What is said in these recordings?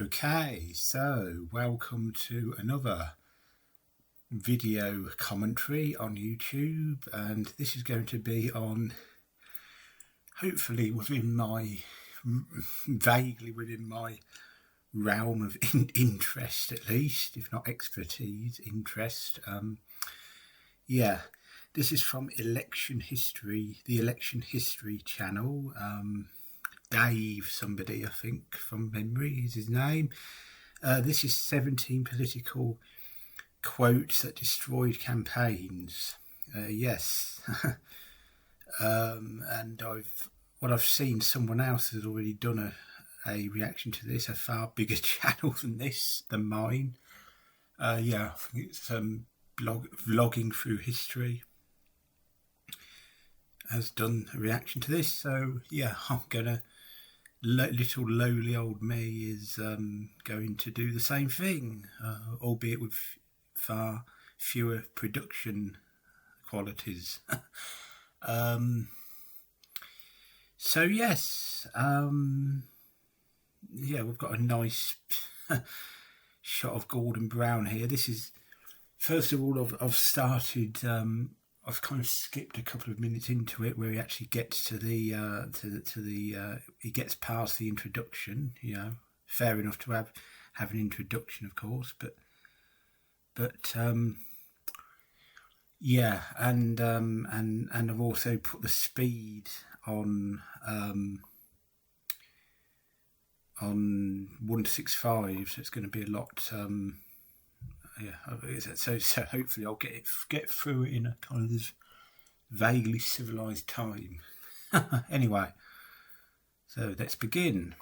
Okay, so welcome to another video commentary on YouTube, and this is going to be on, hopefully vaguely within my realm of interest, at least, if not expertise, interest. This is from Election History, the Election History channel. Dave somebody, I think, from memory is his name. This is 17 political quotes that destroyed campaigns. Yes. And I've seen someone else has already done a reaction to this, a far bigger channel than mine. I think it's vlogging through history has done a reaction to this. So yeah, I'm gonna little lowly old me is going to do the same thing, albeit with far fewer production qualities. So yes, we've got a nice shot of Gordon Brown here. This is, first of all, I've started. I've kind of skipped a couple of minutes into it where he actually gets to the he gets past the introduction. You know, fair enough to have an introduction, of course, but and I've also put the speed on 165, so it's going to be a lot. So hopefully I'll get through it in a kind of vaguely civilized time. Anyway, so let's begin.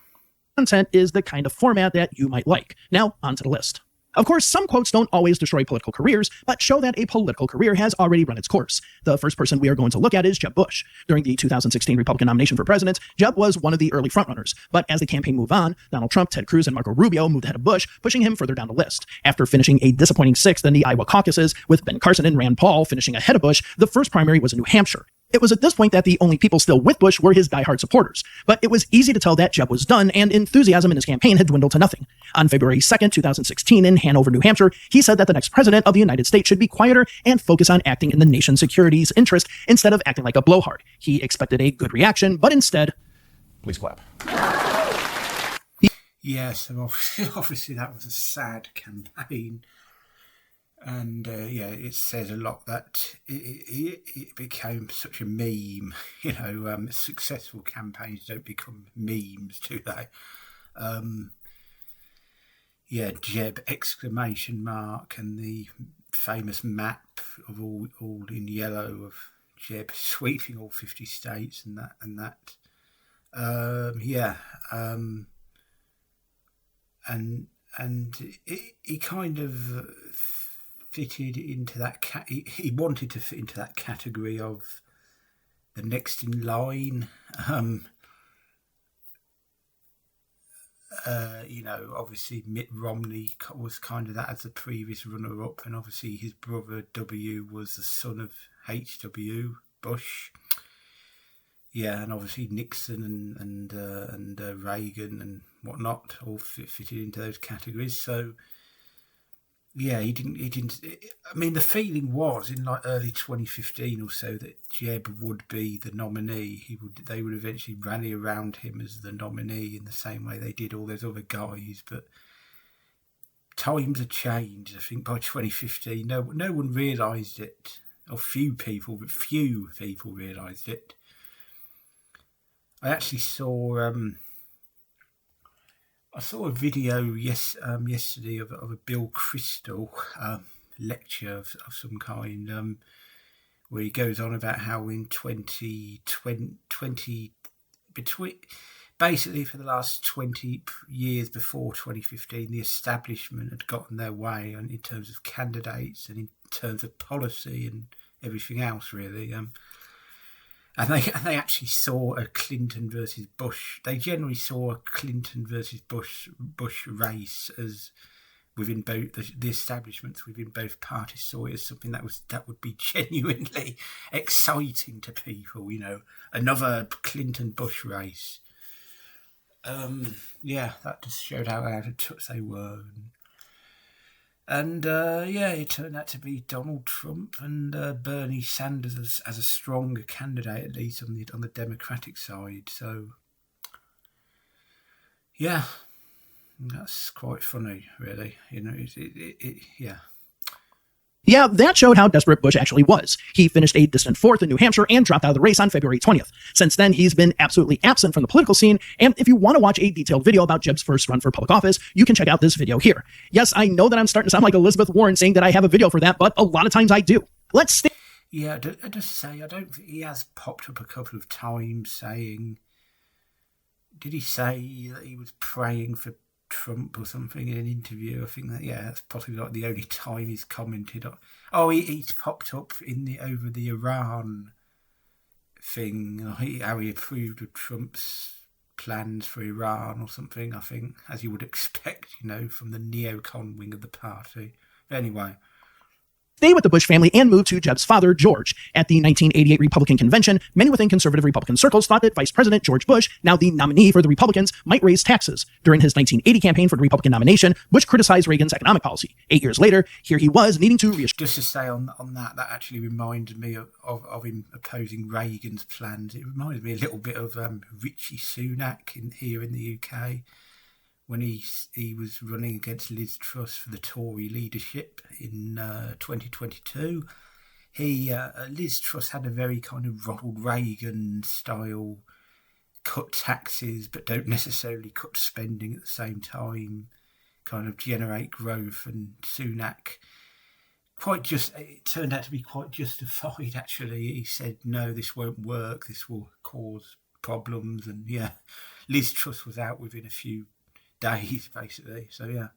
Content is the kind of format that you might like. Now, onto the list. Of course, some quotes don't always destroy political careers, but show that a political career has already run its course. The first person we are going to look at is Jeb Bush. During the 2016 Republican nomination for president, Jeb was one of the early frontrunners. But as the campaign moved on, Donald Trump, Ted Cruz, and Marco Rubio moved ahead of Bush, pushing him further down the list. After finishing a disappointing sixth in the Iowa caucuses, with Ben Carson and Rand Paul finishing ahead of Bush, the first primary was in New Hampshire. It was at this point that the only people still with Bush were his diehard supporters. But it was easy to tell that Jeb was done, and enthusiasm in his campaign had dwindled to nothing. On February 2nd, 2016, in Hanover, New Hampshire, he said that the next president of the United States should be quieter and focus on acting in the nation's security's interest instead of acting like a blowhard. He expected a good reaction, but instead... Please clap. Yes, obviously that was a sad campaign. And it says a lot that it became such a meme. You know, successful campaigns don't become memes, do they? Jeb ! And the famous map of all in yellow of Jeb sweeping all 50 states and that. He kind of fitted into that he wanted to fit into that category of the next in line. Obviously Mitt Romney was kind of that as the previous runner-up, and obviously his brother W was the son of H.W. Bush. Yeah, and obviously Nixon and Reagan and whatnot all fitted into those categories. So yeah, he didn't. I mean, the feeling was in like early 2015 or so that Jeb would be the nominee. They would eventually rally around him as the nominee in the same way they did all those other guys. But times had changed. I think by 2015, no one realised it, or few people realised it. I actually saw. I saw a video yesterday of a Bill Kristol lecture of some kind, where he goes on about how in 2020, basically for the last 20 years before 2015, the establishment had gotten their way in terms of candidates and in terms of policy and everything else, really. And they actually saw a Clinton versus Bush. They generally saw a Clinton versus Bush race as within both the establishments within both parties saw it as something that would be genuinely exciting to people. You know, another Clinton Bush race. Yeah, that just showed how out of touch they were. And yeah, it turned out to be Donald Trump and Bernie Sanders as a stronger candidate, at least on the Democratic side. So, yeah, that's quite funny, really. You know, yeah. Yeah, that showed how desperate Bush actually was. He finished a distant fourth in New Hampshire and dropped out of the race on February 20th. Since then, he's been absolutely absent from the political scene, and if you want to watch a detailed video about Jeb's first run for public office, you can check out this video here. Yes, I know that I'm starting to sound like Elizabeth Warren saying that I have a video for that, but a lot of times I do. Let's stay. Yeah, I just say, I don't think he has popped up a couple of times saying, did he say that he was praying for Trump or something in an interview? I think that, yeah, that's possibly like the only time he's commented on. Oh, he's popped up over the Iran thing, how he approved of Trump's plans for Iran or something, I think, as you would expect, you know, from the neocon wing of the party. But anyway, stay with the Bush family and move to Jeb's father, George. At the 1988 Republican convention, many within conservative Republican circles thought that Vice President George Bush, now the nominee for the Republicans, might raise taxes. During his 1980 campaign for the Republican nomination, Bush criticized Reagan's economic policy. 8 years later, here he was needing to reassure. Just to say on that actually reminded me of him opposing Reagan's plans. It reminded me a little bit of Richie Sunak here in the UK. When he was running against Liz Truss for the Tory leadership in 2022, Liz Truss had a very kind of Ronald Reagan style cut taxes, but don't necessarily cut spending at the same time, kind of generate growth. And Sunak, it turned out to be quite justified. Actually, he said, "No, this won't work. This will cause problems." And yeah, Liz Truss was out within a few days, basically. So yeah,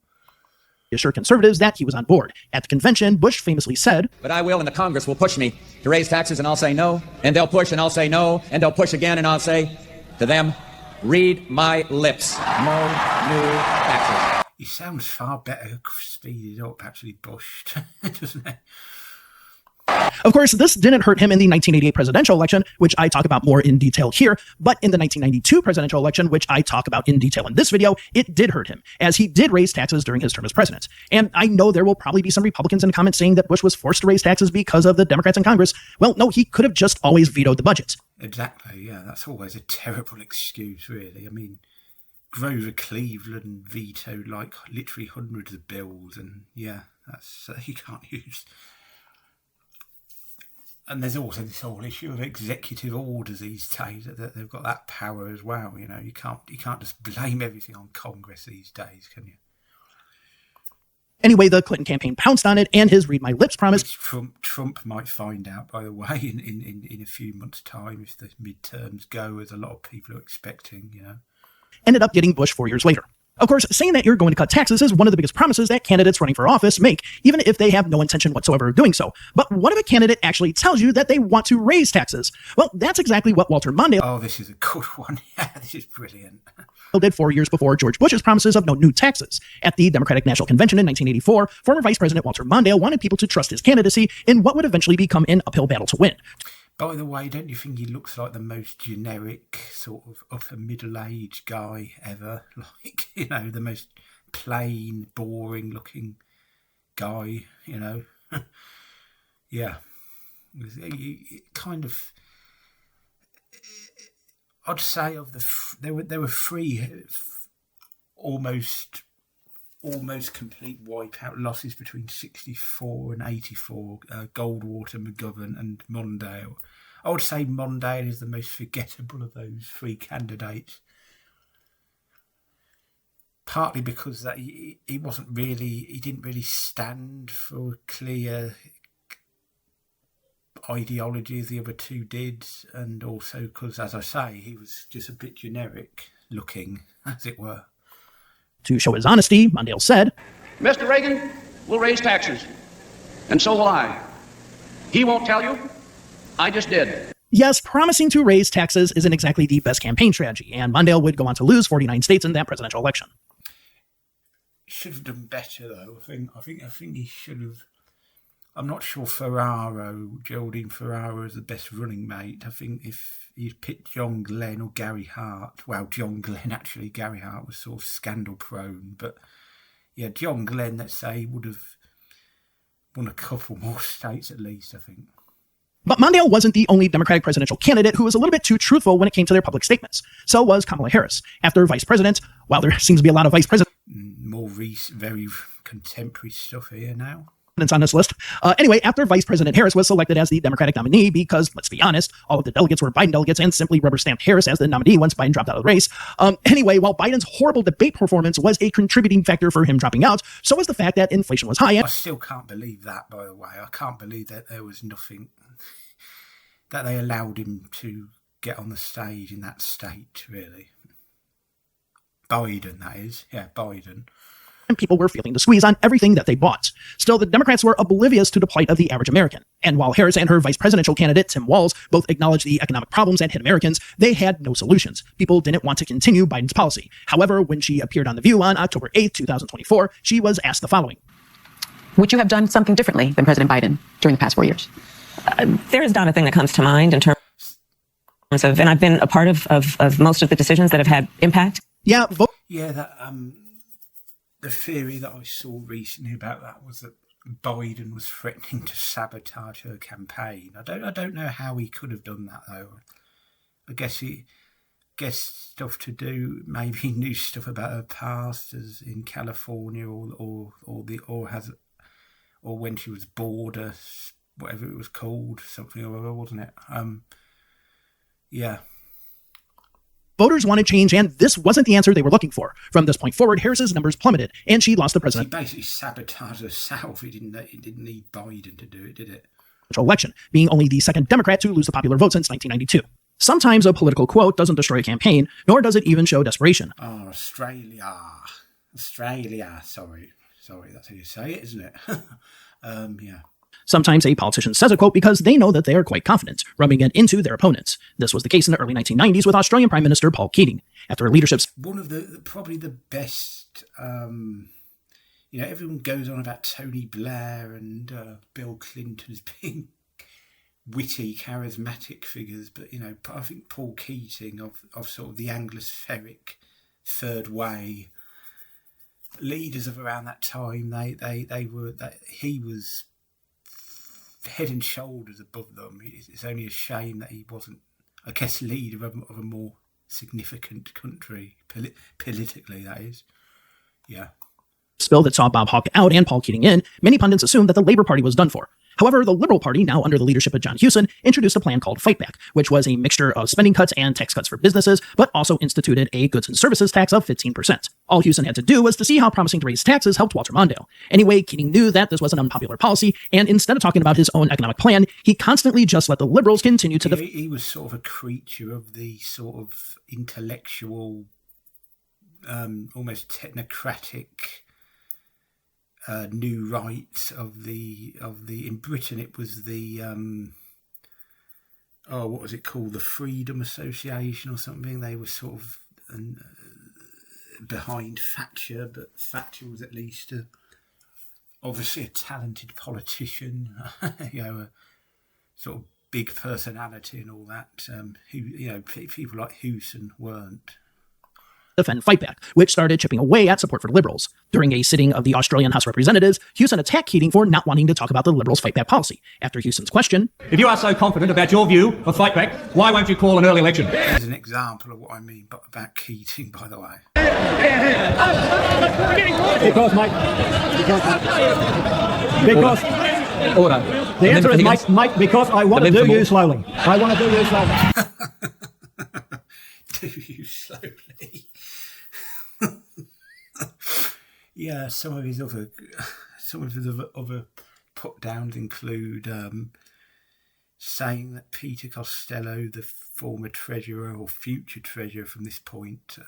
assure conservatives that he was on board. At the convention, Bush famously said, "But I will, and the Congress will push me to raise taxes, and I'll say no, and they'll push, and I'll say no, and they'll push again, and I'll say to them, read my lips, no new taxes." He sounds far better speeded up, actually, Bush, doesn't he? Of course, this didn't hurt him in the 1988 presidential election, which I talk about more in detail here, but in the 1992 presidential election, which I talk about in detail in this video, it did hurt him, as he did raise taxes during his term as president. And I know there will probably be some Republicans in the comments saying that Bush was forced to raise taxes because of the Democrats in Congress. Well, no, he could have just always vetoed the budget. Exactly, yeah, that's always a terrible excuse, really. I mean, Grover Cleveland vetoed like literally hundreds of bills, and yeah, that's you can't use. And there's also this whole issue of executive orders these days, that they've got that power as well. You know, you can't just blame everything on Congress these days, can you? Anyway, the Clinton campaign pounced on it, and his read my lips promise. Trump might find out, by the way, in a few months' time, if the midterms go as a lot of people are expecting, you know. Ended up getting Bush 4 years later. Of course, saying that you're going to cut taxes is one of the biggest promises that candidates running for office make, even if they have no intention whatsoever of doing so. But what if a candidate actually tells you that they want to raise taxes? Well, that's exactly what Walter Mondale... Oh, this is a good one. Yeah, this is brilliant. ...did 4 years before George Bush's promises of no new taxes. At the Democratic National Convention in 1984, former Vice President Walter Mondale wanted people to trust his candidacy in what would eventually become an uphill battle to win. By the way, don't you think he looks like the most generic sort of upper middle-aged guy ever? Like, you know, the most plain, boring-looking guy, you know? Yeah. Kind of... I'd say of there were three almost complete wipeout losses between 64 and 84, Goldwater, McGovern and Mondale. I would say Mondale is the most forgettable of those three candidates. Partly because that he didn't really stand for clear ideology as the other two did, and also because, as I say, he was just a bit generic looking, as it were. To show his honesty, Mondale said, "Mr. Reagan will raise taxes, and so will I. He won't tell you. I just did." Yes, promising to raise taxes isn't exactly the best campaign strategy, and Mondale would go on to lose 49 states in that presidential election. Should have done better, though. I think he should have. I'm not sure Geraldine Ferraro is the best running mate. I think if you'd picked John Glenn or Gary Hart, well, John Glenn actually, Gary Hart was sort of scandal prone, but yeah, John Glenn, let's say, would have won a couple more states at least, I think. But Mondale wasn't the only Democratic presidential candidate who was a little bit too truthful when it came to their public statements. So was Kamala Harris. After vice president, while there seems to be a lot of vice presidents More very contemporary stuff here now. on this list. Anyway, after Vice President Harris was selected as the Democratic nominee, because let's be honest, all of the delegates were Biden delegates and simply rubber stamped Harris as the nominee once Biden dropped out of the race. Anyway, while Biden's horrible debate performance was a contributing factor for him dropping out, so was the fact that inflation was high. I still can't believe that, by the way. I can't believe that there was nothing, that they allowed him to get on the stage in that state, really. Biden, that is. Yeah, Biden. And people were feeling the squeeze on everything that they bought. Still, the Democrats were oblivious to the plight of the average American. And while Harris and her vice presidential candidate, Tim Walz, both acknowledged the economic problems that hit Americans, they had no solutions. People didn't want to continue Biden's policy. However, when she appeared on The View on October 8, 2024, she was asked the following. Would you have done something differently than President Biden during the past 4 years? There is not a thing that comes to mind in terms of, and I've been a part of most of the decisions that have had impact. Yeah, that the theory that I saw recently about that was that Biden was threatening to sabotage her campaign. I don't know how he could have done that though. I guess stuff to do. Maybe he knew stuff about her past as in California, or when she was bored, whatever it was called, something or other, wasn't it? Yeah. Voters wanted change, and this wasn't the answer they were looking for. From this point forward, Harris's numbers plummeted, and she lost the presidential She basically sabotaged herself. It didn't need Biden to do it, did it? election, being only the second Democrat to lose the popular vote since 1992. Sometimes a political quote doesn't destroy a campaign, nor does it even show desperation. Oh, Australia. Sorry, that's how you say it, isn't it? Yeah. Sometimes a politician says a quote because they know that they are quite confident, rubbing it into their opponents. This was the case in the early 1990s with Australian Prime Minister Paul Keating. After leadership's one of probably the best, everyone goes on about Tony Blair and Bill Clinton as being witty, charismatic figures, but, I think Paul Keating of sort of the Anglospheric third way leaders of around that time, he was head and shoulders above them. It's only a shame that he wasn't, I guess, leader of a more significant country, politically, that is. Yeah. Spill that saw Bob Hawke out and Paul Keating in, many pundits assumed that the Labour Party was done for. However, the Liberal Party, now under the leadership of John Hewson, introduced a plan called Fight Back, which was a mixture of spending cuts and tax cuts for businesses, but also instituted a goods and services tax of 15%. All Hewson had to do was to see how promising to raise taxes helped Walter Mondale. Anyway, Keating knew that this was an unpopular policy, and instead of talking about his own economic plan, he constantly just let the Liberals continue to... He was sort of a creature of the sort of intellectual, almost technocratic... new right of the in Britain. It was the what was it called, the Freedom Association or something. They were sort of behind Thatcher, but Thatcher was at least obviously a talented politician, a sort of big personality and all that. People like Hewson weren't. Defend Fight Back, which started chipping away at support for Liberals. During a sitting of the Australian House of Representatives, Hewson attacked Keating for not wanting to talk about the Liberals' Fight Back policy. After Hewson's question, If you are so confident about your view of Fight Back, why won't you call an early election? As an example of what I mean about Keating, by the way. Because Order. the answer is, mate, because I want to do you slowly. I want to do you slowly. Do you slowly? Yeah, some of his other put downs include saying that Peter Costello, the former treasurer or future treasurer from this point,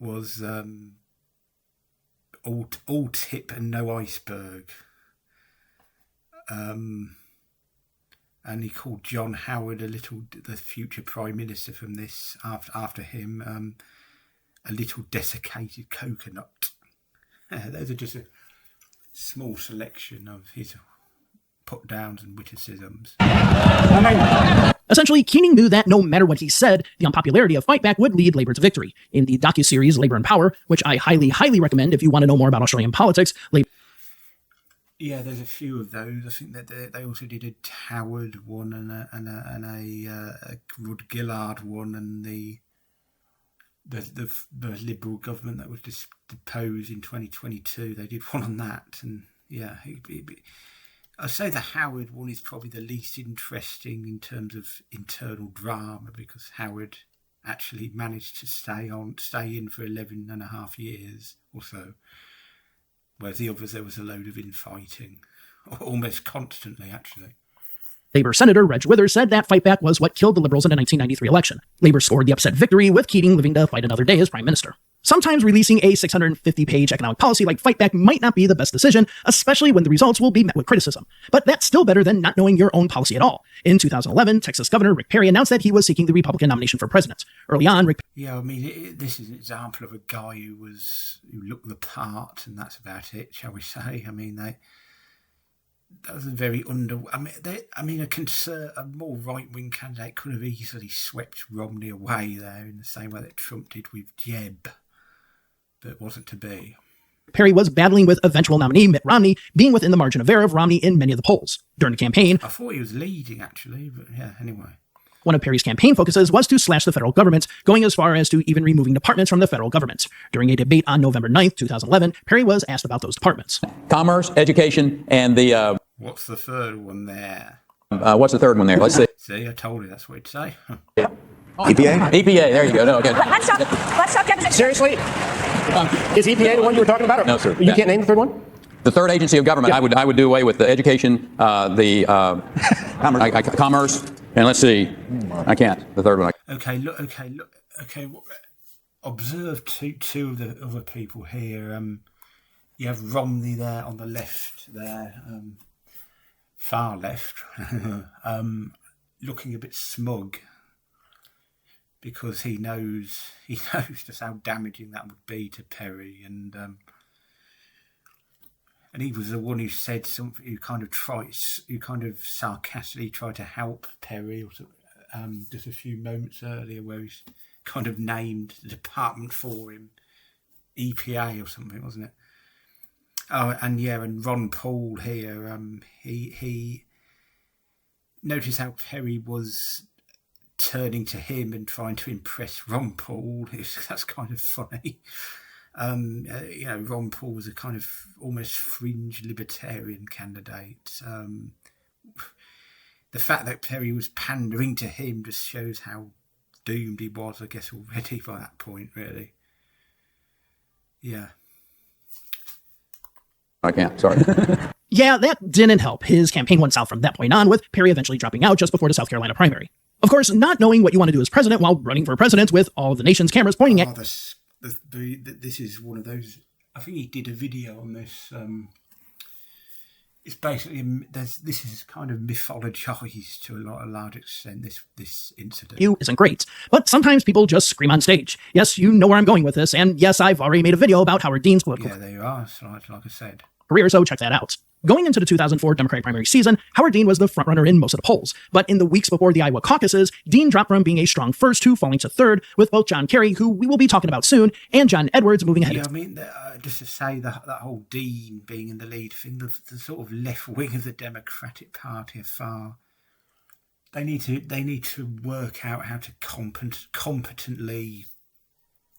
was all tip and no iceberg. And he called John Howard, the future Prime Minister from this, after him, a little desiccated coconut. Those are just small selection of his put downs and witticisms. Essentially, Keating knew that no matter what he said, the unpopularity of Fightback would lead Labour to victory. In the docuseries Labour in Power, which I highly, highly recommend if you want to know more about Australian politics, Yeah, there's a few of those. I think that they also did a Howard one and a Rudd Gillard one, and the Liberal government that was just deposed in 2022. They did one on that, and yeah, I'd say the Howard one is probably the least interesting in terms of internal drama, because Howard actually managed to stay in for 11 and a half years or so, whereas the others, there was a load of infighting, almost constantly, actually. Labour Senator Reg Withers said that Fightback was what killed the Liberals in the 1993 election. Labour scored the upset victory, with Keating living to fight another day as Prime Minister. Sometimes releasing a 650-page economic policy like Fightback might not be the best decision, especially when the results will be met with criticism. But that's still better than not knowing your own policy at all. In 2011, Texas Governor Rick Perry announced that he was seeking the Republican nomination for president. Early on, Yeah, I mean, this is an example of a guy who looked the part, and that's about it, shall we say. I mean, that was a very a more right-wing candidate could have easily swept Romney away there in the same way that Trump did with Jeb, but it wasn't to be. Perry was battling with eventual nominee Mitt Romney, being within the margin of error of Romney in many of the polls. During the campaign, I thought he was leading, actually, but yeah, anyway. One of Perry's campaign focuses was to slash the federal government, going as far as to even removing departments from the federal government. During a debate on November 9th, 2011, Perry was asked about those departments. Commerce, education, and the... What's the third one there? what's the third one there? Let's see. See, I told you that's what he'd say. EPA? EPA, there you go. No, okay. Let's stop deposition. Seriously? Is EPA the one you were talking about? No, sir. You can't name the third one? The third agency of government, I would do away with the education, commerce, and let's see. I can't. The third one. Okay. Observe two of the other people here. You have Romney there on the left there, far left, looking a bit smug, because he knows just how damaging that would be to Perry, and he was the one who said something, who kind of sarcastically tried to help Perry, just a few moments earlier, where he's kind of named the department for him, EPA or something, wasn't it? Oh, and Ron Paul here, he noticed how Perry was turning to him and trying to impress Ron Paul. That's kind of funny. Ron Paul was a kind of almost fringe libertarian candidate. The fact that Perry was pandering to him just shows how doomed he was, I guess, already by that point, really. Yeah. I can't, sorry. Yeah, that didn't help. His campaign went south from that point on, with Perry eventually dropping out just before the South Carolina primary. Of course, not knowing what you want to do as president while running for president with all of the nation's cameras pointing at... This is one of those... I think he did a video on this. It's basically... This is kind of mythologized to a large extent, this incident. You isn't great, but sometimes people just scream on stage. Yes, you know where I'm going with this, and yes, I've already made a video about Howard Dean's political... Yeah, there you are, like I said. Career, so check that out. Going into the 2004 Democratic primary season, Howard Dean was the frontrunner in most of the polls, but in the weeks before the Iowa caucuses, Dean dropped from being a strong first to falling to third, with both John Kerry, who we will be talking about soon, and John Edwards moving ahead. Yeah, I mean, just to say that whole Dean being in the lead thing, the sort of left wing of the Democratic Party are far. They need to work out how to competently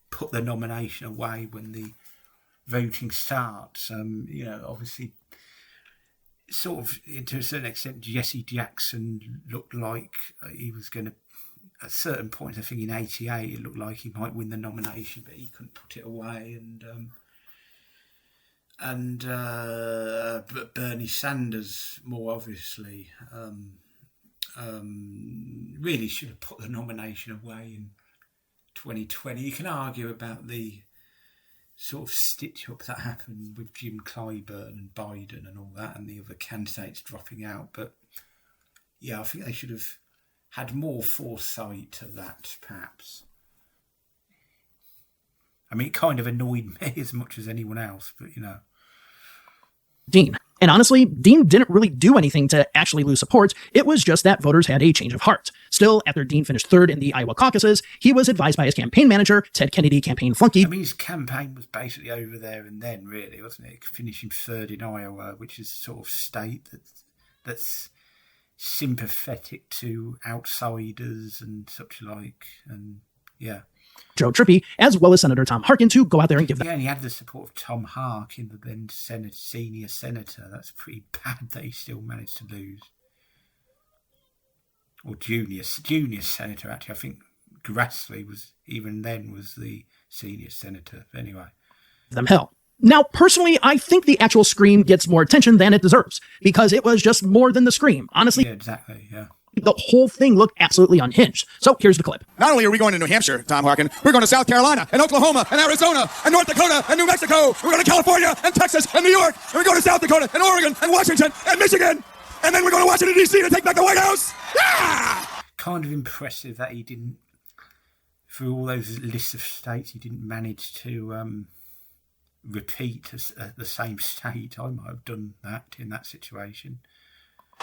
put the nomination away when the voting starts. Obviously, sort of to a certain extent, Jesse Jackson looked like he was going to, at certain points, I think in '88, it looked like he might win the nomination, but he couldn't put it away. But Bernie Sanders, more obviously, really should have put the nomination away in 2020. You can argue about the sort of stitch-up that happened with Jim Clyburn and Biden and all that, and the other candidates dropping out. But yeah, I think they should have had more foresight to that, perhaps. I mean, it kind of annoyed me as much as anyone else, but Dean. And honestly, Dean didn't really do anything to actually lose support. It was just that voters had a change of heart. Still, after Dean finished third in the Iowa caucuses, he was advised by his campaign manager, Ted Kennedy campaign flunky. I mean, his campaign was basically over there and then, really, wasn't it? Finishing third in Iowa, which is sort of state that's sympathetic to outsiders and such like, and yeah. Joe Trippi, as well as Senator Tom Harkin, to go out there and give them. Yeah, and he had the support of Tom Harkin, the then senior senator. That's pretty bad that he still managed to lose. Or junior senator, actually. I think Grassley was the senior senator. But anyway. Them hell. Now, personally, I think the actual scream gets more attention than it deserves, because it was just more than the scream. Honestly, yeah, exactly, yeah. The whole thing looked absolutely unhinged. So here's the clip. Not only are we going to New Hampshire, Tom Harkin, we're going to South Carolina and Oklahoma and Arizona and North Dakota and New Mexico. We're going to California and Texas and New York. And we're going to South Dakota and Oregon and Washington and Michigan. And then we're going to Washington, D.C. to take back the White House. Yeah! Kind of impressive that he didn't, through all those lists of states, he didn't manage to repeat the same state. I might have done that in that situation.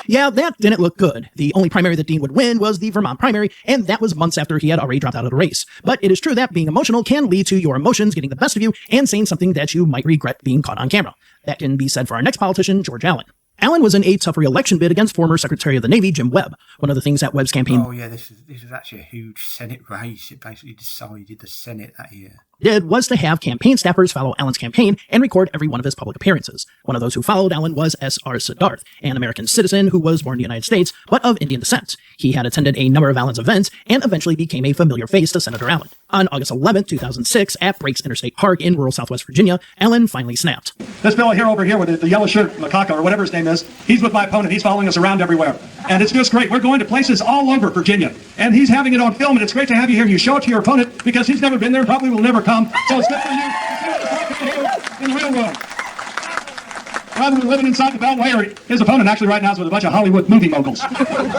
Yeah, that didn't look good. The only primary that Dean would win was the Vermont primary, and that was months after he had already dropped out of the race. But it is true that being emotional can lead to your emotions getting the best of you and saying something that you might regret being caught on camera. That can be said for our next politician, George Allen. Allen was in a tough re-election bid against former Secretary of the Navy, Jim Webb. One of the things that Webb's campaign... Oh, yeah, this was actually a huge Senate race. It basically decided the Senate that year. ...did was to have campaign staffers follow Allen's campaign and record every one of his public appearances. One of those who followed Allen was S.R. Siddharth, an American citizen who was born in the United States, but of Indian descent. He had attended a number of Allen's events and eventually became a familiar face to Senator Allen. On August 11, 2006, at Breaks Interstate Park in rural Southwest Virginia, Allen finally snapped. This fellow here over here with the yellow shirt, Macaca, or whatever his name is, he's with my opponent. He's following us around everywhere. And it's just great. We're going to places all over Virginia. And he's having it on film, and it's great to have you here. You show it to your opponent because he's never been there and probably will never come. So it's good for you in the real world. Rather than living inside the Beltway, his opponent actually right now is with a bunch of Hollywood movie moguls.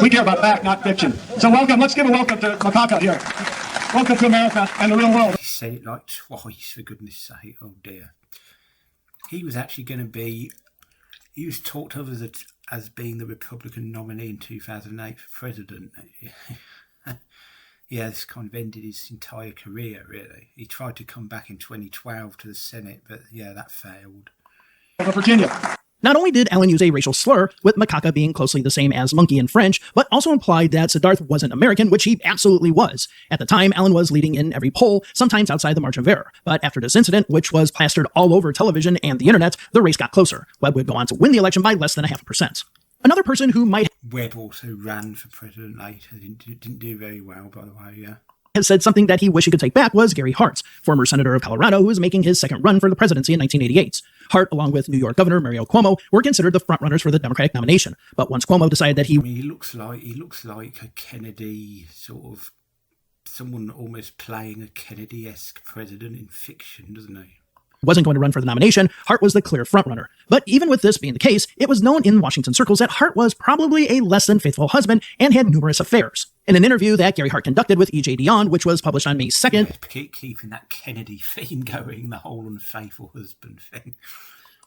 We care about fact, not fiction. So welcome. Let's give a welcome to Macaca here. Welcome to America and the real world. He said it like twice, for goodness sake. Oh dear. He was actually going to be... He was talked of as being the Republican nominee in 2008 for president. Yeah, this kind of ended his entire career, really. He tried to come back in 2012 to the Senate, but yeah, that failed. Virginia. Not only did Allen use a racial slur, with macaca being closely the same as monkey in French, but also implied that Siddharth wasn't American, which he absolutely was. At the time, Allen was leading in every poll, sometimes outside the margin of error. But after this incident, which was plastered all over television and the internet, the race got closer. Webb would go on to win the election by less than 0.5%. Another person who might... Webb also ran for president later. Didn't do very well, by the way, yeah. Has said something that he wished he could take back was Gary Hart, former senator of Colorado who was making his second run for the presidency in 1988. Hart, along with New York Governor Mario Cuomo, were considered the frontrunners for the Democratic nomination. But once Cuomo decided that he looks like a Kennedy sort of someone almost playing a Kennedy-esque president in fiction, doesn't he? Wasn't going to run for the nomination, Hart was the clear frontrunner. But even with this being the case, it was known in Washington circles that Hart was probably a less than faithful husband and had numerous affairs. In an interview that Gary Hart conducted with E.J. Dionne, which was published on May 2nd... Yeah, keeping that Kennedy theme going, the whole unfaithful husband thing.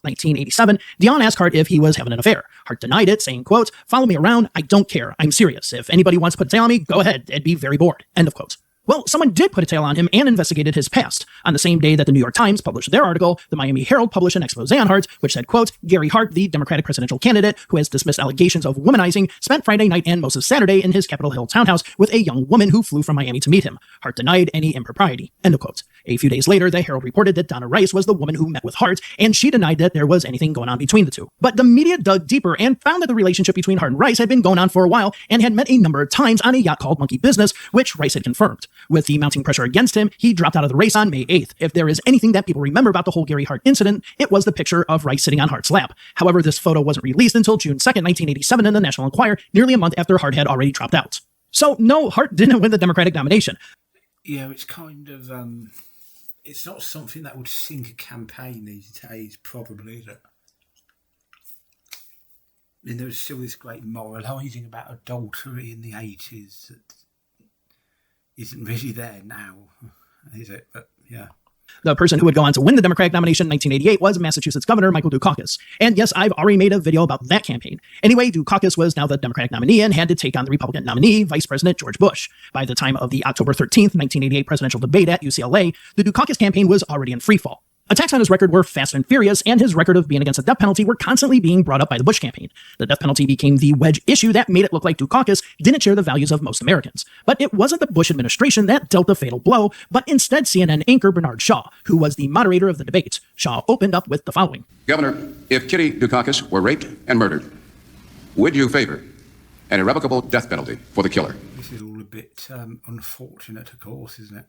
1987, Dionne asked Hart if he was having an affair. Hart denied it, saying, quote, "Follow me around, I don't care, I'm serious. If anybody wants to put a tail on me, go ahead, I'd be very bored." End of quote. Well, someone did put a tail on him and investigated his past. On the same day that the New York Times published their article, the Miami Herald published an expose on Hart, which said, quote, "Gary Hart, the Democratic presidential candidate who has dismissed allegations of womanizing, spent Friday night and most of Saturday in his Capitol Hill townhouse with a young woman who flew from Miami to meet him. Hart denied any impropriety." End of quote. A few days later, the Herald reported that Donna Rice was the woman who met with Hart, and she denied that there was anything going on between the two. But the media dug deeper and found that the relationship between Hart and Rice had been going on for a while and had met a number of times on a yacht called Monkey Business, which Rice had confirmed. With the mounting pressure against him, he dropped out of the race on May 8th. If there is anything that people remember about the whole Gary Hart incident, it was the picture of Rice sitting on Hart's lap. However, this photo wasn't released until June 2nd, 1987 in the National Enquirer, nearly a month after Hart had already dropped out. So, no, Hart didn't win the Democratic nomination. Yeah, it's kind of, it's not something that would sink a campaign these days, probably, is it? I mean, there was still this great moralising about adultery in the 80s that isn't really there now, is it? But, yeah. The person who would go on to win the Democratic nomination in 1988 was Massachusetts Governor Michael Dukakis. And yes, I've already made a video about that campaign. Anyway, Dukakis was now the Democratic nominee and had to take on the Republican nominee, Vice President George Bush. By the time of the October 13th, 1988 presidential debate at UCLA, the Dukakis campaign was already in freefall. Attacks on his record were fast and furious, and his record of being against the death penalty were constantly being brought up by the Bush campaign. The death penalty became the wedge issue that made it look like Dukakis didn't share the values of most Americans. But it wasn't the Bush administration that dealt the fatal blow, but instead CNN anchor Bernard Shaw, who was the moderator of the debate. Shaw opened up with the following. Governor, if Kitty Dukakis were raped and murdered, would you favor an irrevocable death penalty for the killer? This is all a bit unfortunate, of course, isn't it?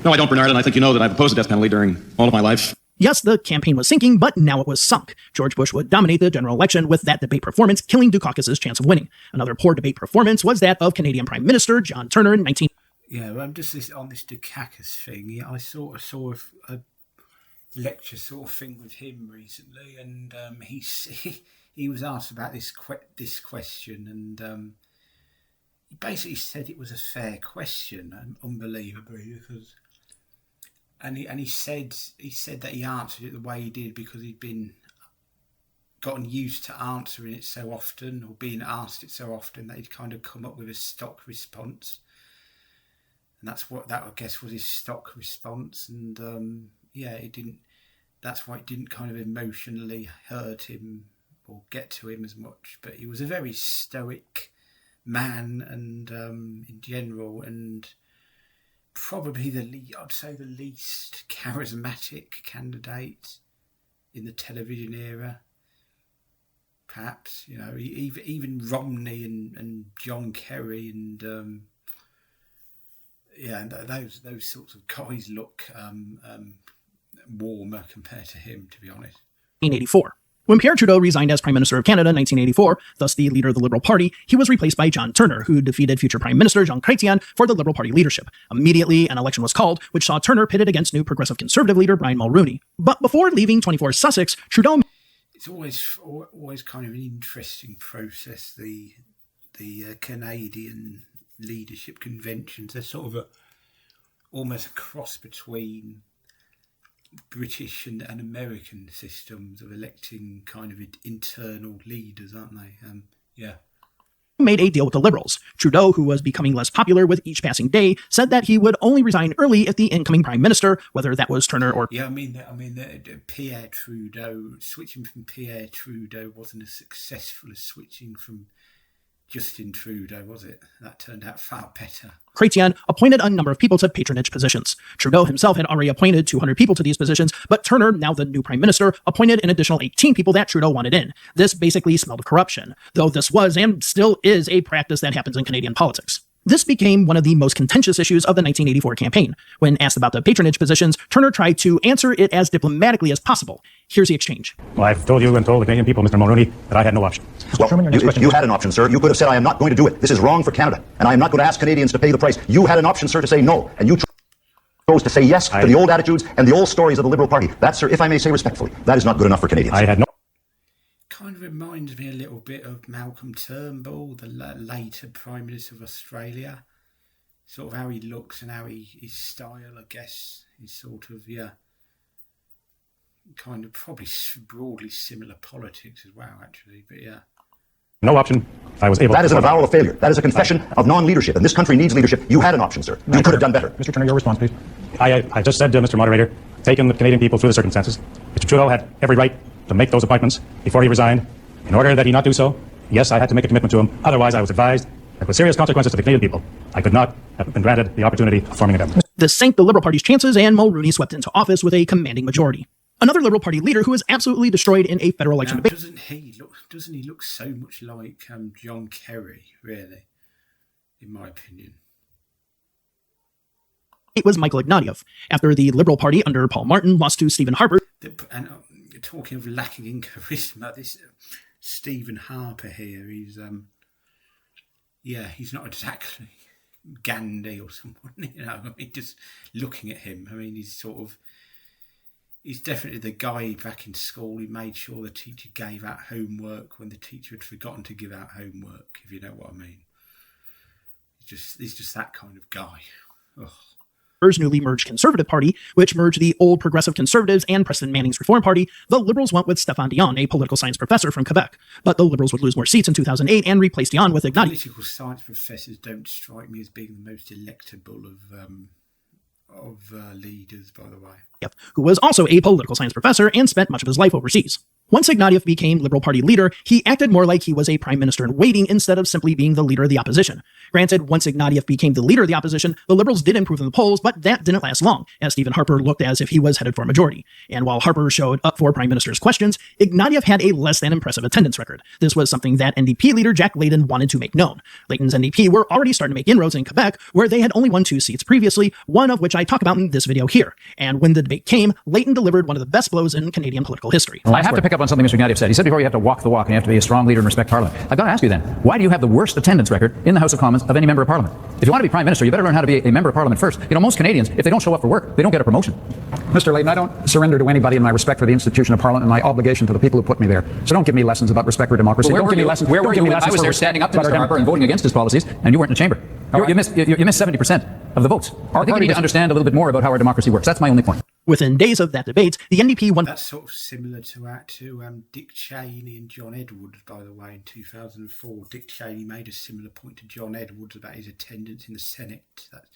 No, I don't, Bernard, and I think you know that I've opposed the death penalty during all of my life. Yes, the campaign was sinking, but now it was sunk. George Bush would dominate the general election with that debate performance, killing Dukakis' chance of winning. Another poor debate performance was that of Canadian Prime Minister John Turner in 19... Yeah, just on this Dukakis thing, I saw a lecture sort of thing with him recently, and he was asked about this question, and he basically said it was a fair question, unbelievably, because, and he said that he answered it the way he did because he'd gotten used to answering it so often, or being asked it so often, that he'd kind of come up with a stock response, and that I guess was his stock response, and it didn't. That's why it didn't kind of emotionally hurt him or get to him as much. But he was a very stoic man, and in general, and probably I'd say the least charismatic candidate in the television era. Perhaps, even Romney and John Kerry and those sorts of guys look warmer compared to him, to be honest. 1984. When Pierre Trudeau resigned as Prime Minister of Canada in 1984, thus the leader of the Liberal Party, he was replaced by John Turner, who defeated future Prime Minister Jean Chrétien for the Liberal Party leadership. Immediately, an election was called, which saw Turner pitted against new Progressive Conservative leader Brian Mulroney. But before leaving 24 Sussex, Trudeau... It's always kind of an interesting process, the Canadian leadership conventions. They're sort of almost a cross between British and American systems of electing kind of internal leaders, aren't they? Made a deal with the Liberals. Trudeau, who was becoming less popular with each passing day, said that he would only resign early if the incoming Prime Minister, whether that was Turner or... Yeah, I mean, Pierre Trudeau, switching from Pierre Trudeau wasn't as successful as switching from Justin Trudeau, was it? That turned out far better. Chrétien appointed a number of people to patronage positions. Trudeau himself had already appointed 200 people to these positions, but Turner, now the new Prime Minister, appointed an additional 18 people that Trudeau wanted in. This basically smelled of corruption, though this was and still is a practice that happens in Canadian politics. This became one of the most contentious issues of the 1984 campaign. When asked about the patronage positions, Turner tried to answer it as diplomatically as possible. Here's the exchange. Well, I've told you and told the Canadian people, Mr. Mulroney, that I had no option. Well, you had an option, sir. You could have said, I am not going to do it. This is wrong for Canada, and I am not going to ask Canadians to pay the price. You had an option, sir, to say no, and you chose to say yes to the old attitudes and the old stories of the Liberal Party. That, sir, if I may say respectfully, that is not good enough for Canadians. I had no... Kind of reminds me a little bit of Malcolm Turnbull, the later Prime Minister of Australia. Sort of how he looks and how his style, I guess, is sort of, kind of probably broadly similar politics as well, actually, but yeah. No option. I was able. That is an avowal of failure. That is a confession of non-leadership, and this country needs leadership. You had an option, sir. You could have done better. Mr. Turner, your response, please. I just said to Mr. Moderator, taking the Canadian people through the circumstances, Mr. Trudeau had every right to make those appointments before he resigned. In order that he not do so, yes, I had to make a commitment to him. Otherwise, I was advised that with serious consequences to the Canadian people, I could not have been granted the opportunity of forming a government. This sank the Liberal Party's chances, and Mulroney swept into office with a commanding majority. Another Liberal Party leader who was absolutely destroyed in a federal election debate. Doesn't he look so much like John Kerry, really, in my opinion? It was Michael Ignatieff, after the Liberal Party under Paul Martin lost to Stephen Harper. And talking of lacking in charisma, this Stephen Harper here, he's not exactly Gandhi or someone, I mean, just looking at him, I mean, he's definitely the guy back in school who made sure the teacher gave out homework when the teacher had forgotten to give out homework, if you know what I mean. He's just that kind of guy. Ugh. newly merged Conservative Party, which merged the old Progressive Conservatives and Preston Manning's Reform Party, the Liberals went with Stéphane Dion, a political science professor from Quebec. But the Liberals would lose more seats in 2008 and replace Dion with Ignatieff. Political science professors don't strike me as being the most electable of leaders, by the way. Who was also a political science professor and spent much of his life overseas. Once Ignatieff became Liberal Party leader, he acted more like he was a prime minister in waiting instead of simply being the leader of the opposition. Granted, once Ignatieff became the leader of the opposition, the Liberals did improve in the polls, but that didn't last long, as Stephen Harper looked as if he was headed for a majority. And while Harper showed up for prime minister's questions, Ignatieff had a less than impressive attendance record. This was something that NDP leader Jack Layton wanted to make known. Layton's NDP were already starting to make inroads in Quebec, where they had only won 2 seats previously, one of which I talk about in this video here. And when the debate came, Layton delivered one of the best blows in Canadian political history. I have to pick up on something Mr. Ignatieff said. He said before you have to walk the walk and you have to be a strong leader and respect Parliament. I've got to ask you then, why do you have the worst attendance record in the House of Commons of any member of Parliament? If you want to be Prime Minister, you better learn how to be a member of Parliament first. You know, most Canadians, if they don't show up for work, they don't get a promotion. Mr. Layton, I don't surrender to anybody in my respect for the institution of Parliament and my obligation to the people who put me there. So don't give me lessons about respect for democracy. Well, don't give me lessons. Where were you when I was there standing up to Mr. Harper and voting against his policies, and you weren't in the chamber? You missed 70% of the votes. I think we need to understand a little bit more about how our democracy works. That's my only point. Within days of that debate, the NDP won. That's sort of similar to Dick Cheney and John Edwards, by the way, in 2004. Dick Cheney made a similar point to John Edwards about his attendance in the Senate. That's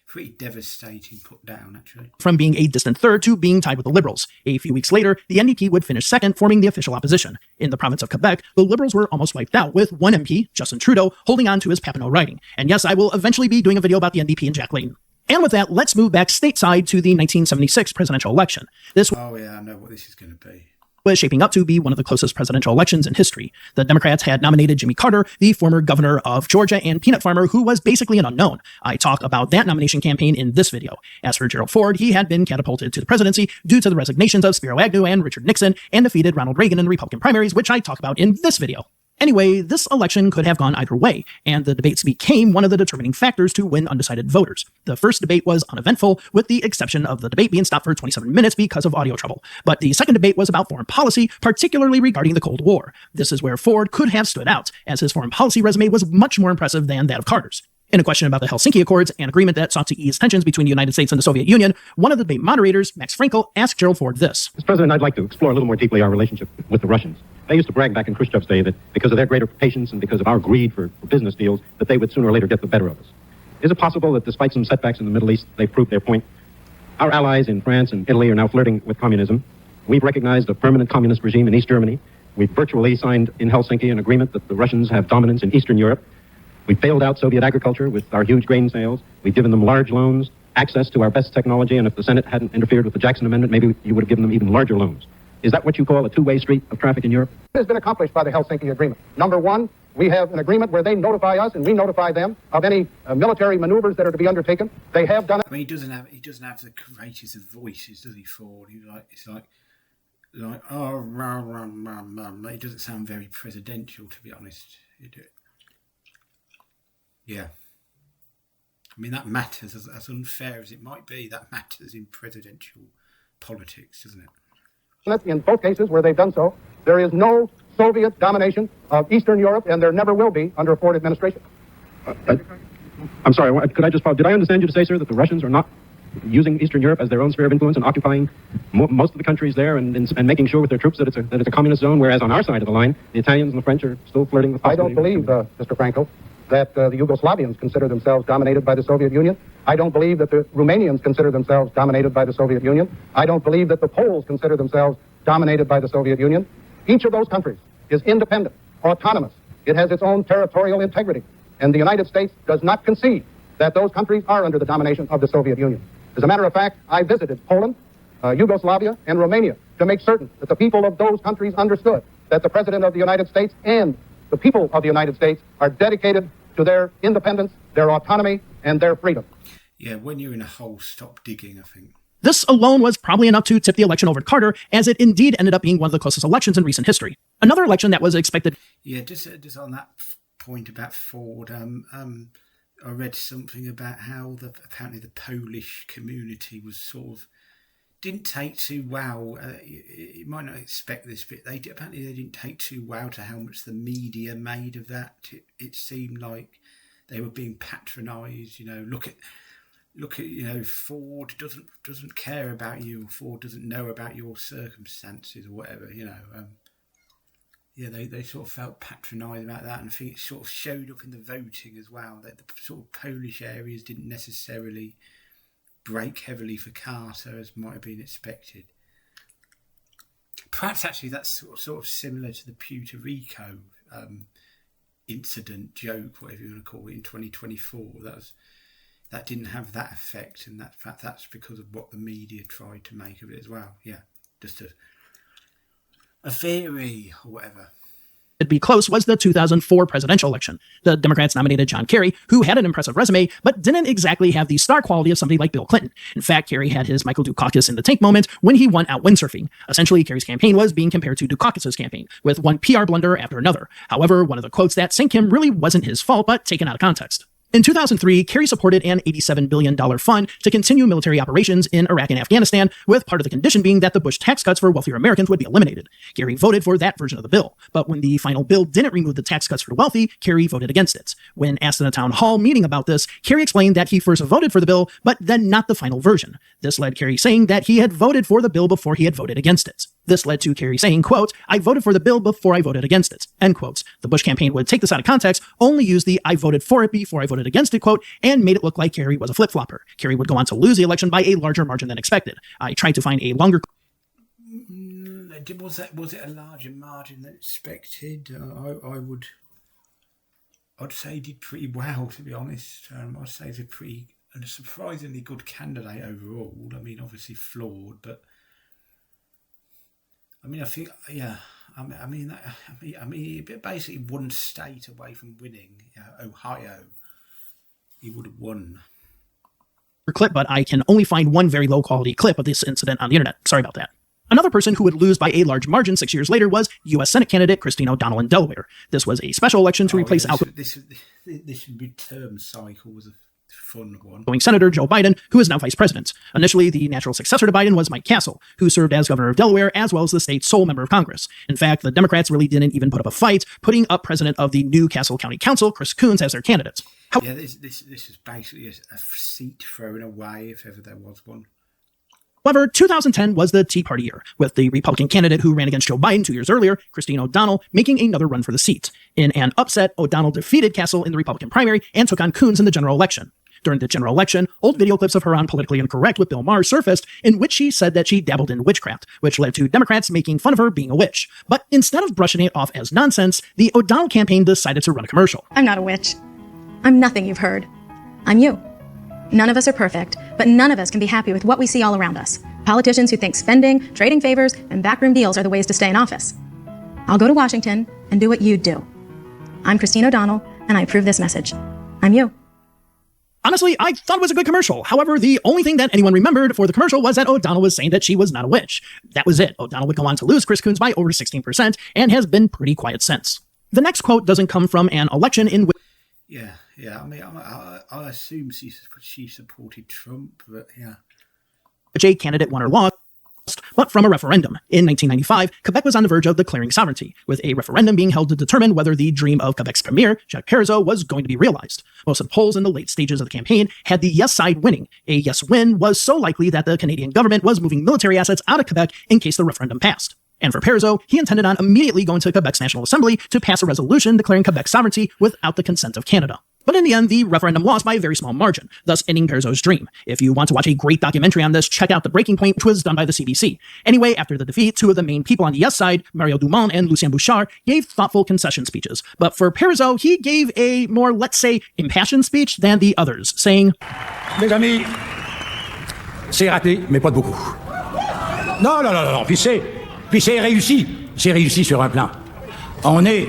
pretty devastating put down, actually. From being a distant third to being tied with the Liberals. A few weeks later, the NDP would finish second, forming the official opposition. In the province of Quebec, the Liberals were almost wiped out, with one MP, Justin Trudeau, holding on to his Papineau riding. And yes, I will eventually be doing a video about the NDP and Jack Layton. And with that, let's move back stateside to the 1976 presidential election. Oh yeah, I know what this is going to be. Was shaping up to be one of the closest presidential elections in history. The Democrats had nominated Jimmy Carter, the former governor of Georgia and peanut farmer who was basically an unknown. I talk about that nomination campaign in this video. As for Gerald Ford, he had been catapulted to the presidency due to the resignations of Spiro Agnew and Richard Nixon and defeated Ronald Reagan in the Republican primaries, which I talk about in this video. Anyway, this election could have gone either way, and the debates became one of the determining factors to win undecided voters. The first debate was uneventful, with the exception of the debate being stopped for 27 minutes because of audio trouble. But the second debate was about foreign policy, particularly regarding the Cold War. This is where Ford could have stood out, as his foreign policy resume was much more impressive than that of Carter's. In a question about the Helsinki Accords, an agreement that sought to ease tensions between the United States and the Soviet Union, one of the debate moderators, Max Frankel, asked Gerald Ford this. Mr. President, I'd like to explore a little more deeply our relationship with the Russians. They used to brag back in Khrushchev's day that because of their greater patience and because of our greed for business deals, that they would sooner or later get the better of us. Is it possible that despite some setbacks in the Middle East, they've proved their point? Our allies in France and Italy are now flirting with communism. We've recognized a permanent communist regime in East Germany. We've virtually signed in Helsinki an agreement that the Russians have dominance in Eastern Europe. We've bailed out Soviet agriculture with our huge grain sales. We've given them large loans, access to our best technology, and if the Senate hadn't interfered with the Jackson Amendment, maybe you would have given them even larger loans. Is that what you call a two-way street of traffic in Europe? It has been accomplished by the Helsinki Agreement. Number one, we have an agreement where they notify us and we notify them of any military maneuvers that are to be undertaken. They have done it. I mean, he doesn't have the greatest of voices, does he, Ford? It's like oh, rah, rah, rah, rah. It doesn't sound very presidential, to be honest. Yeah. I mean, that matters, as unfair as it might be, that matters in presidential politics, doesn't it? In both cases where they've done so, there is no Soviet domination of Eastern Europe, and there never will be under a Ford administration. I'm sorry, could I just follow? Did I understand you to say, sir, that the Russians are not using Eastern Europe as their own sphere of influence and occupying most of the countries there and making sure with their troops that it's a communist zone, whereas on our side of the line, the Italians and the French are still flirting with... I don't believe, Mr. Frankel, that the Yugoslavians consider themselves dominated by the Soviet Union. I don't believe that the Romanians consider themselves dominated by the Soviet Union. I don't believe that the Poles consider themselves dominated by the Soviet Union. Each of those countries is independent, autonomous. It has its own territorial integrity. And the United States does not concede that those countries are under the domination of the Soviet Union. As a matter of fact, I visited Poland, Yugoslavia, and Romania to make certain that the people of those countries understood that the President of the United States and the people of the United States are dedicated to their independence, their autonomy, and their freedom. Yeah, when you're in a hole, stop digging, I think. This alone was probably enough to tip the election over to Carter, as it indeed ended up being one of the closest elections in recent history. Another election that was expected... Yeah, just on that point about Ford, I read something about how apparently the Polish community was sort of... didn't take too well. You might not expect this, but apparently they didn't take too well to how much the media made of that. It seemed like they were being patronised. You know, look look at, Ford doesn't care about you, or Ford doesn't know about your circumstances or whatever, they sort of felt patronised about that, and I think it sort of showed up in the voting as well, that the sort of Polish areas didn't necessarily break heavily for Carter as might have been expected. Perhaps actually that's sort of similar to the Puerto Rico incident, joke, whatever you want to call it, in 2024. That didn't have that effect, and that's because of what the media tried to make of it as well. Yeah, just a theory or whatever. To be close was the 2004 presidential election. The Democrats nominated John Kerry, who had an impressive resume, but didn't exactly have the star quality of somebody like Bill Clinton. In fact, Kerry had his Michael Dukakis in the tank moment when he won out windsurfing. Essentially, Kerry's campaign was being compared to Dukakis' campaign, with one PR blunder after another. However, one of the quotes that sank him really wasn't his fault, but taken out of context. In 2003, Kerry supported an $87 billion fund to continue military operations in Iraq and Afghanistan, with part of the condition being that the Bush tax cuts for wealthier Americans would be eliminated. Kerry voted for that version of the bill, but when the final bill didn't remove the tax cuts for the wealthy, Kerry voted against it. When asked in a town hall meeting about this, Kerry explained that he first voted for the bill, but then not the final version. This led Kerry saying that he had voted for the bill before he had voted against it. This led to Kerry saying, quote, "I voted for the bill before I voted against it," end quote. The Bush campaign would take this out of context, only use the "I voted for it before I voted against it" quote, and made it look like Kerry was a flip-flopper. Kerry would go on to lose the election by a larger margin than expected. I tried to find a longer... Was it a larger margin than expected? I'd say he did pretty well, to be honest. I'd say he's a surprisingly good candidate overall. I mean, obviously flawed, but I think, yeah. I mean, basically one state away from winning, Ohio. He would have won. Clip, but I can only find one very low quality clip of this incident on the internet. Sorry about that. Another person who would lose by a large margin 6 years later was U.S. Senate candidate Christine O'Donnell in Delaware. This was a special election to replace This midterm cycle was a fun one. Outgoing Senator Joe Biden, who is now vice president. Initially, the natural successor to Biden was Mike Castle, who served as governor of Delaware as well as the state's sole member of Congress. In fact, the Democrats really didn't even put up a fight, putting up president of the new Castle County Council, Chris Coons, as their candidate. This is basically a seat thrown away if ever there was one. However, 2010 was the Tea Party year, with the Republican candidate who ran against Joe Biden 2 years earlier, Christine O'Donnell, making another run for the seat. In an upset, O'Donnell defeated Castle in the Republican primary and took on Coons in the general election. During the general election, old video clips of her on Politically Incorrect with Bill Maher surfaced, in which she said that she dabbled in witchcraft, which led to Democrats making fun of her being a witch. But instead of brushing it off as nonsense, the O'Donnell campaign decided to run a commercial. I'm not a witch. I'm nothing you've heard. I'm you. None of us are perfect, but none of us can be happy with what we see all around us. Politicians who think spending, trading favors, and backroom deals are the ways to stay in office. I'll go to Washington and do what you do. I'm Christine O'Donnell, and I approve this message. I'm you. Honestly, I thought it was a good commercial. However, the only thing that anyone remembered for the commercial was that O'Donnell was saying that she was not a witch. That was it. O'Donnell would go on to lose Chris Coons by over 16% and has been pretty quiet since. The next quote doesn't come from an election in which... Yeah. I mean, I assume she supported Trump, but yeah. Which a candidate won or lost, but from a referendum. In 1995, Quebec was on the verge of declaring sovereignty, with a referendum being held to determine whether the dream of Quebec's premier, Jacques Parizeau, was going to be realized. Most of the polls in the late stages of the campaign had the yes side winning. A yes win was so likely that the Canadian government was moving military assets out of Quebec in case the referendum passed. And for Parizeau, he intended on immediately going to Quebec's National Assembly to pass a resolution declaring Quebec's sovereignty without the consent of Canada. But in the end, the referendum lost by a very small margin, thus ending Parizeau's dream. If you want to watch a great documentary on this, check out The Breaking Point, which was done by the CBC. Anyway, after the defeat, two of the main people on the yes side, Mario Dumont and Lucien Bouchard, gave thoughtful concession speeches. But for Parizeau, he gave a more, let's say, impassioned speech than the others, saying, Mes amis, c'est raté, mais pas de beaucoup. Non, puis c'est réussi. C'est réussi sur un plan. On est...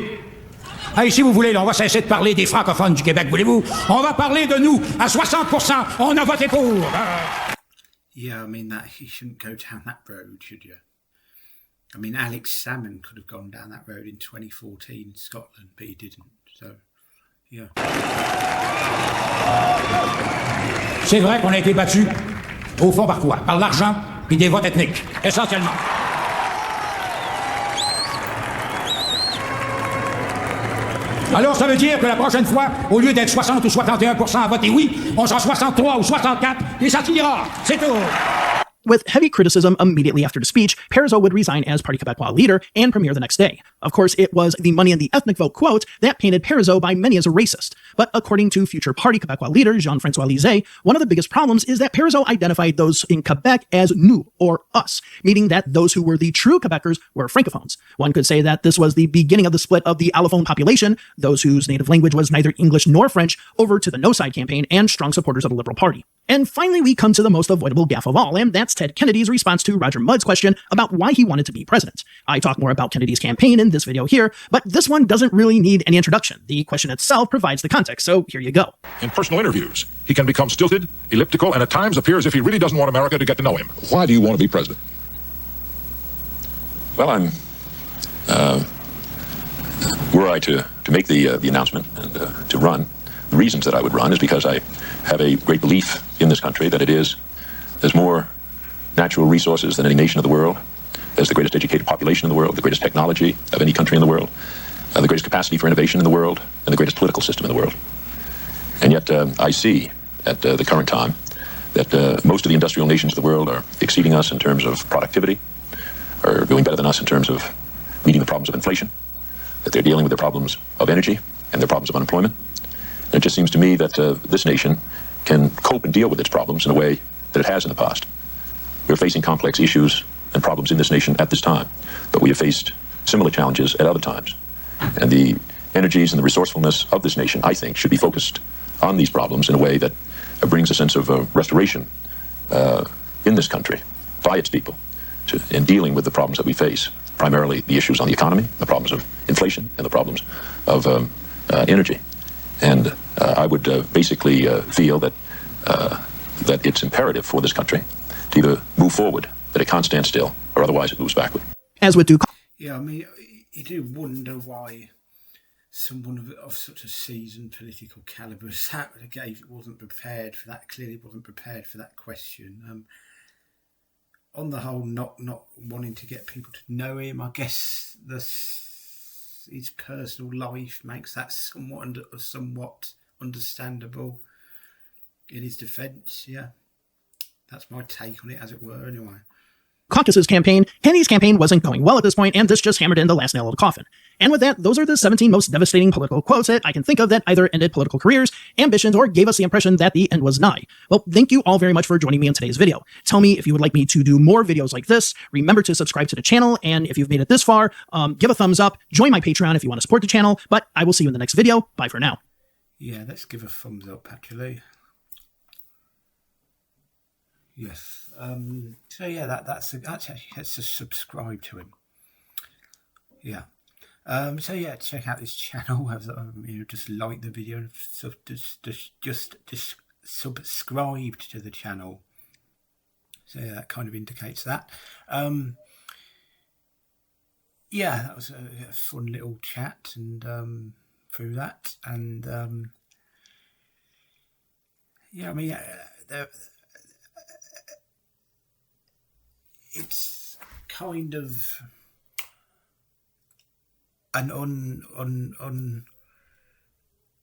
Hey, si vous voulez, on va cesser de parler des francophones du Québec, voulez-vous? On va parler de nous à 60%. On a voté pour. Yeah, I mean, that he shouldn't go down that road, should you? I mean, Alex Salmond could have gone down that road in 2014 in Scotland, but he didn't. So, yeah. C'est vrai qu'on a été battu. Au fond, par quoi? Par l'argent et des votes ethniques, essentiellement. Alors, ça veut dire que la prochaine fois, au lieu d'être 60 ou 61% à voter oui, on sera 63 ou 64 et ça finira. C'est tout. With heavy criticism immediately after the speech, Parizeau would resign as Parti Québécois leader and premier the next day. Of course, it was the money and the ethnic vote quote that painted Parizeau by many as a racist. But according to future Parti Québécois leader Jean-François Lisée, one of the biggest problems is that Parizeau identified those in Quebec as nous, or us, meaning that those who were the true Quebecers were francophones. One could say that this was the beginning of the split of the allophone population, those whose native language was neither English nor French, over to the No Side campaign and strong supporters of the Liberal Party. And finally, we come to the most avoidable gaffe of all, and that's Ted Kennedy's response to Roger Mudd's question about why he wanted to be president. I talk more about Kennedy's campaign in this video here, but this one doesn't really need any introduction. The question itself provides the context, so here you go. In personal interviews, he can become stilted, elliptical, and at times appear as if he really doesn't want America to get to know him. Why do you want to be president? Well, were I to make the announcement and to run, the reasons that I would run is because I have a great belief in this country that there's more natural resources than any nation of the world, has the greatest educated population in the world, the greatest technology of any country in the world, the greatest capacity for innovation in the world, and the greatest political system in the world. And yet I see at the current time that most of the industrial nations of the world are exceeding us in terms of productivity, are doing better than us in terms of meeting the problems of inflation, that they're dealing with the problems of energy and their problems of unemployment. And it just seems to me that this nation can cope and deal with its problems in a way that it has in the past. We're facing complex issues and problems in this nation at this time, but we have faced similar challenges at other times. And the energies and the resourcefulness of this nation, I think, should be focused on these problems in a way that brings a sense of restoration in this country by its people in dealing with the problems that we face, primarily the issues on the economy, the problems of inflation, and the problems of energy. And I would basically feel that that it's imperative for this country to either move forward, that it can't stand still, or otherwise it moves backward. As with Duke. Yeah, I mean, you do wonder why someone of such a seasoned political calibre as that wasn't prepared for that. Clearly, wasn't prepared for that question. On the whole, not wanting to get people to know him, I guess his personal life makes that somewhat understandable. In his defence, yeah, that's my take on it, as it were. Anyway. Caucus's campaign, Kennedy's campaign wasn't going well at this point, and this just hammered in the last nail of the coffin. And with that, those are the 17 most devastating political quotes that I can think of that either ended political careers, ambitions, or gave us the impression that the end was nigh. Well, thank you all very much for joining me in today's video. Tell me if you would like me to do more videos like this. Remember to subscribe to the channel, and if you've made it this far, give a thumbs up, join my Patreon if you want to support the channel, but I will see you in the next video. Bye for now. Yeah, let's give a thumbs up, actually. Yes. So yeah, that's actually, let's just subscribe to him. Yeah. So yeah, check out this channel. Just like the video and just subscribe to the channel. So yeah, that kind of indicates that. Yeah, that was a fun little chat and through that, and yeah, I mean, it's kind of an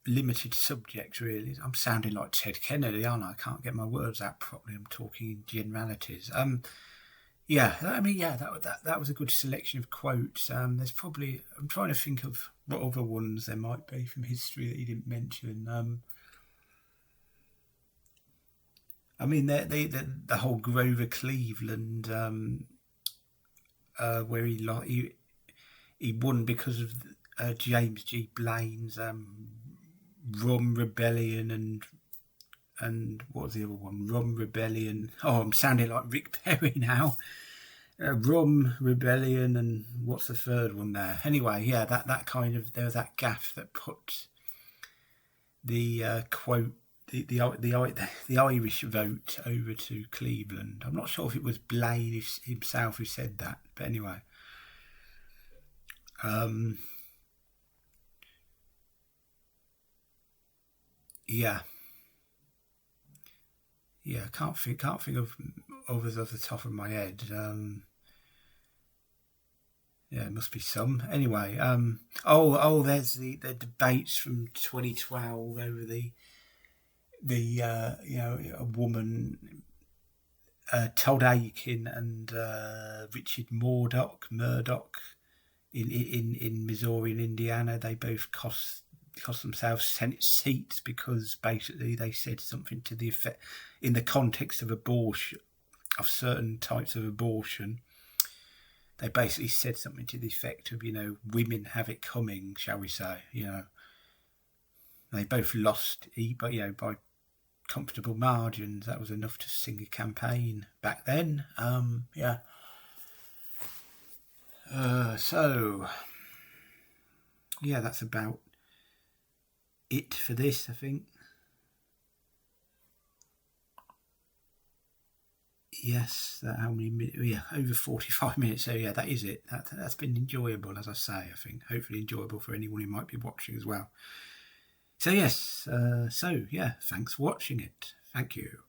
unlimited subject, really. I'm sounding like Ted Kennedy, aren't I? I can't get my words out properly. I'm talking in generalities. Yeah, I mean, yeah, that was a good selection of quotes. There's probably, I'm trying to think of what other ones there might be from history that he didn't mention. I mean, the whole Grover Cleveland, where he won because of James G. Blaine's Rum Rebellion and what was the other one? Rum Rebellion. Oh, I'm sounding like Rick Perry now. Rum Rebellion, and what's the third one there? Anyway, yeah, that kind of, there was that gaffe that put the quote, the Irish vote over to Cleveland. I'm not sure if it was Blaine himself who said that, but anyway. Yeah, can't think of others off the top of my head. Yeah, it must be some. Anyway, there's the debates from 2012 over the a woman, Todd Akin and Richard Murdoch in Missouri and Indiana. They both cost themselves Senate seats because basically they said something to the effect, in the context of abortion, of certain types of abortion, they basically said something to the effect of, women have it coming, shall we say, They both lost, but, by comfortable margins. That was enough to sing a campaign back then. That's about it for this, I think. Yes, how many minutes? Yeah, over 45 minutes. So yeah, that is it. That's been enjoyable, as I say, I think. Hopefully enjoyable for anyone who might be watching as well. So yes, thanks for watching it. Thank you.